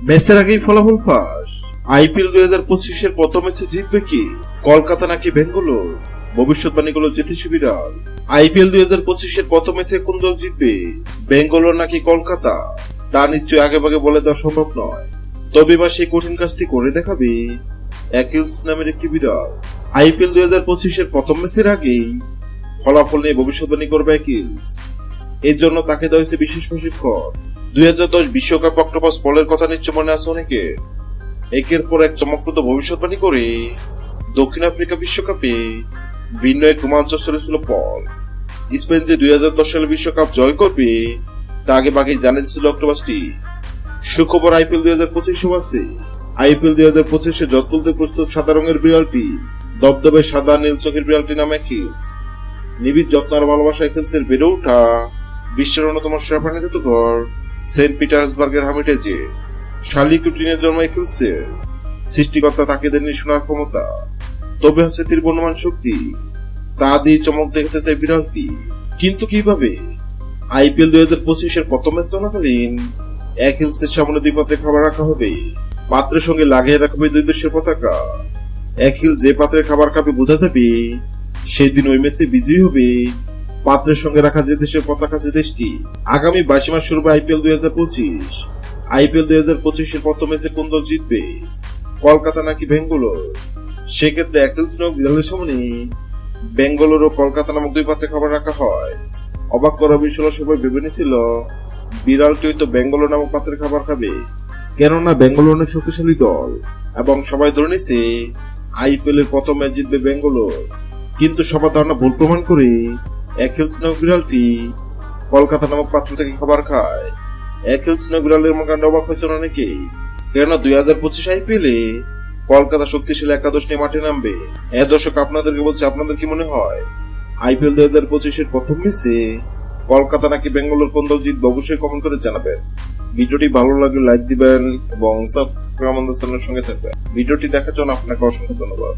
ম্যাচের আগেই ফলাফল ফাঁস। আইপিএল 2025-এর প্রথম ম্যাচে জিতবে কি কলকাতা নাকি বেঙ্গালোর? ভবিষ্যৎবাণী করল জ্যোতি বিড়াল। আইপিএল 2025-এর প্রথম ম্যাচে কোন দল জিতবে, বেঙ্গালোর নাকি কলকাতা, তা নিশ্চয়ই আগে ভাগে বলে দেওয়া সম্ভব নয়। তবে এবার সেই কঠিন কাজটি করে দেখাবে অ্যাকিলস নামের একটি বিড়াল। আইপিএল 2025-এর প্রথম ম্যাচের আগেই ফলাফল নিয়ে ভবিষ্যৎবাণী করবে অ্যাকিলস। এর জন্য তাকে দেওয়া হয়েছে বিশেষ প্রশিক্ষণ। 2010 বিশ্বকাপ অক্টোপাস পলের কথা নিশ্চয় মনে আছে অনেকে। একের পর এক চমকপ্রদ ভবিষ্যৎবাণী করে দক্ষিণ আফ্রিকা বিশ্বকাপে ভিন্ন এক রোমাঞ্চ চলেছিল পল। স্পেন যে 2010 সালে বিশ্বকাপ জয় করবে তা আগে ভাগেই জানিয়েছিল অক্টোপাসটি। সুখবর আইপিএল 2025 আছে। আইপিএল 2025-এ জট তুলতে প্রস্তুত সাদা রঙের বিড়ালটি, দবদবে সাদা নীল চোখের বিড়ালটি নাম অ্যাকিলস। নিবিড় যত্ন আর ভালোবাসা অ্যাকিলসের বেড়ে ওঠা বিশ্বের অন্যতম সেরা প্রাণী জাদুঘর সেন্ট পিটার্সবার্গের হামিটেজে। শার্লি কুটিনের জন্ম অ্যাকিলসের। সৃষ্টিকর্তা তাকে দেননি শোনার ক্ষমতা, তবে হচ্ছে তীরবর্ণমান শক্তি। তা দিয়ে চমক দেখতে চাই বিড়ালটি, কিন্তু কিভাবে? আইপিএল 2025-এর প্রথম ম্যাচ চলাকালীন অ্যাকিলসের সামনে দুই পাত্রে খাবার রাখা হবে। পাত্রের সঙ্গে লাগিয়ে রাখবে দুই দেশের পতাকা। অ্যাকিল যে পাত্রে খাবার খাবে বোঝা যাবে সেই দিন ওই ম্যাচে বিজয়ী হবে পাত্রের সঙ্গে রাখা যে দেশের পতাকা, যে দেশটি। আগামী 22 মাস শুরু হবে আইপিএল 2025। আইপিএল 2025-এর প্রথম ম্যাচে কোন দল জিতবে, কলকাতা নাকি বেঙ্গালোর? সেক্ষেত্রে অ্যাকিলস নামক বিড়ালের সামনে বেঙ্গালোর ও কলকাতা নামক দুই পাত্রে খাবার রাখা হয়। অবাক করা বিষয়, সবাই ভেবে নিয়েছিল বিড়ালটি হয়তো বেঙ্গালোর নামক পাত্রে খাবার খাবে, কেননা বেঙ্গালোর অনেক শক্তিশালী দল এবং সবাই ধরে নিছে আইপিএল এর প্রথম ম্যাচ জিতবে বেঙ্গালোর। কিন্তু সবার ধারণা ভুল প্রমাণ করে অ্যাকিলস নামক বিড়ালটি কলকাতা নামক পাত্র থেকে খাবার খায়। অ্যাকিলস নামক বিড়ালের কারণে অবাক হয়েছেন অনেকেই, কেননা 2025 আইপিএলে কলকাতা শক্তিশালী একাদশ নিয়ে মাঠে নামবে। দর্শক, আপনাদেরকে বলছি, আপনাদের কি মনে হয় আইপিএল 2025-এর প্রথম ম্যাচে কলকাতা নাকি বেঙ্গালোর কোন দল জিতবে? অবশ্যই কমেন্ট করে জানাবেন। ভিডিওটি ভালো লাগলে লাইক দিবেন এবং সাবস্ক্রাইব আমাদের চ্যানেলের সঙ্গে থাকবেন। ভিডিওটি দেখার জন্য আপনাকে অসংখ্য ধন্যবাদ।